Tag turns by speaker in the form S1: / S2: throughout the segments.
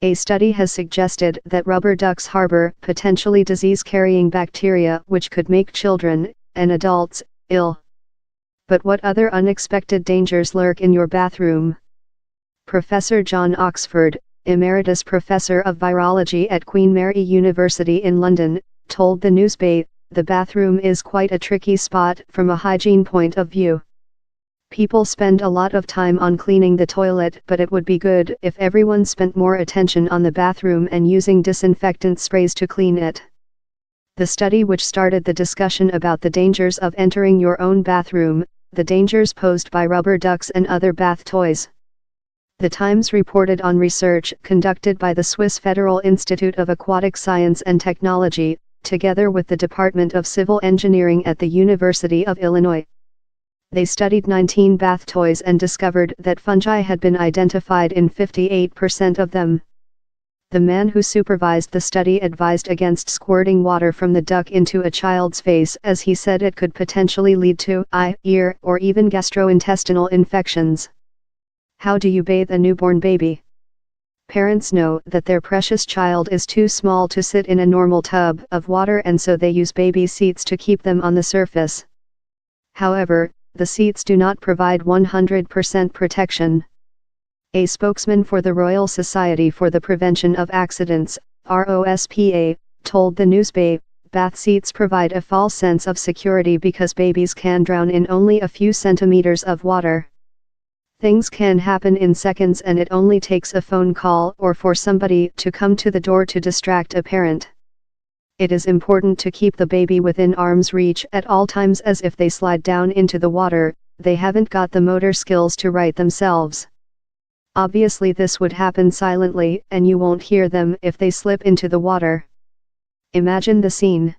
S1: A study has suggested that rubber ducks harbor potentially disease-carrying bacteria which could make children, and adults, ill. But what other unexpected dangers lurk in your bathroom? Professor John Oxford, Emeritus Professor of Virology at Queen Mary University in London, told the Newsbay, the bathroom is quite a tricky spot from a hygiene point of view. People spend a lot of time on cleaning the toilet, but it would be good if everyone spent more attention on the bathroom and using disinfectant sprays to clean it. The study, which started the discussion about the dangers of entering your own bathroom, the dangers posed by rubber ducks and other bath toys. The Times reported on research conducted by the Swiss Federal Institute of Aquatic Science and Technology, together with the Department of Civil Engineering at the University of Illinois. They studied 19 bath toys and discovered that fungi had been identified in 58% of them. The man who supervised the study advised against squirting water from the duck into a child's face, as he said it could potentially lead to eye, ear, or even gastrointestinal infections. How do you bathe a newborn baby? Parents know that their precious child is too small to sit in a normal tub of water, and so they use baby seats to keep them on the surface. However, the seats do not provide 100% protection. A spokesman for the Royal Society for the Prevention of Accidents, ROSPA, told the Newsbay, bath seats provide a false sense of security because babies can drown in only a few centimeters of water. Things can happen in seconds, and it only takes a phone call or for somebody to come to the door to distract a parent. It is important to keep the baby within arm's reach at all times, as if they slide down into the water, they haven't got the motor skills to right themselves. Obviously this would happen silently, and you won't hear them if they slip into the water. Imagine the scene.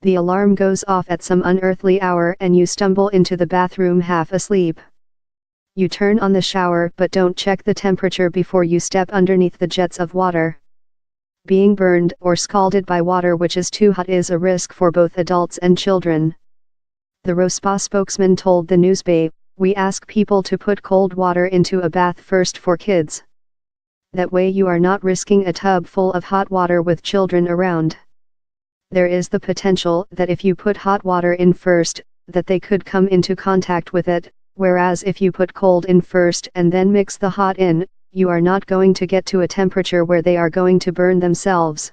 S1: The alarm goes off at some unearthly hour and you stumble into the bathroom half asleep. You turn on the shower but don't check the temperature before you step underneath the jets of water. Being burned or scalded by water which is too hot is a risk for both adults and children. The ROSPA spokesman told the Newsbay, "We ask people to put cold water into a bath first for kids. That way you are not risking a tub full of hot water with children around. There is the potential that if you put hot water in first, that they could come into contact with it, whereas if you put cold in first and then mix the hot in, you are not going to get to a temperature where they are going to burn themselves."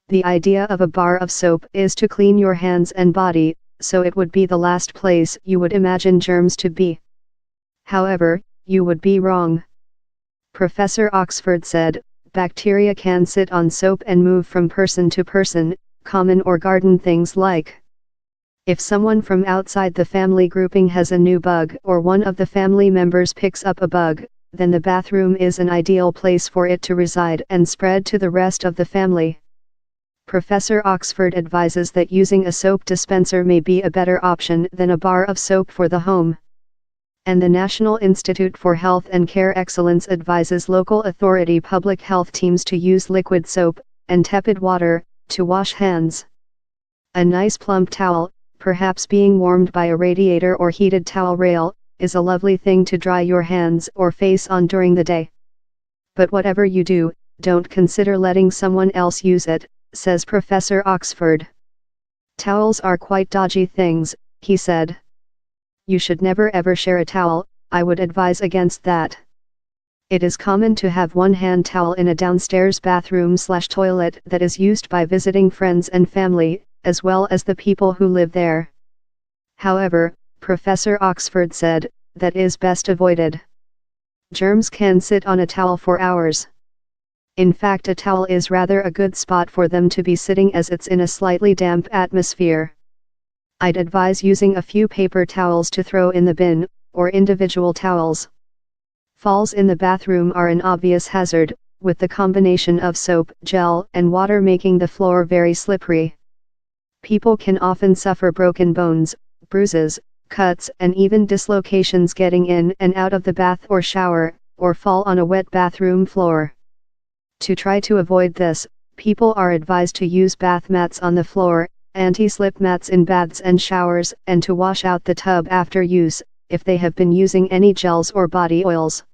S1: The idea of a bar of soap is to clean your hands and body, so it would be the last place you would imagine germs to be. However, you would be wrong. Professor Oxford said, bacteria can sit on soap and move from person to person, common or garden things like. If someone from outside the family grouping has a new bug or one of the family members picks up a bug, then the bathroom is an ideal place for it to reside and spread to the rest of the family. Professor Oxford advises that using a soap dispenser may be a better option than a bar of soap for the home. And the National Institute for Health and Care Excellence advises local authority public health teams to use liquid soap and tepid water to wash hands. A nice plump towel, perhaps being warmed by a radiator or heated towel rail, is a lovely thing to dry your hands or face on during the day. But whatever you do, don't consider letting someone else use it, says Professor Oxford. Towels are quite dodgy things, he said. You should never ever share a towel, I would advise against that. It is common to have one hand towel in a downstairs bathroom/toilet that is used by visiting friends and family, as well as the people who live there. However, Professor Oxford said, that is best avoided. Germs can sit on a towel for hours. In fact, a towel is rather a good spot for them to be sitting as it's in a slightly damp atmosphere. I'd advise using a few paper towels to throw in the bin, or individual towels. Falls in the bathroom are an obvious hazard, with the combination of soap, gel, and water making the floor very slippery. People can often suffer broken bones, bruises, cuts, and even dislocations getting in and out of the bath or shower, or fall on a wet bathroom floor. To try to avoid this, people are advised to use bath mats on the floor, anti-slip mats in baths and showers, and to wash out the tub after use, if they have been using any gels or body oils.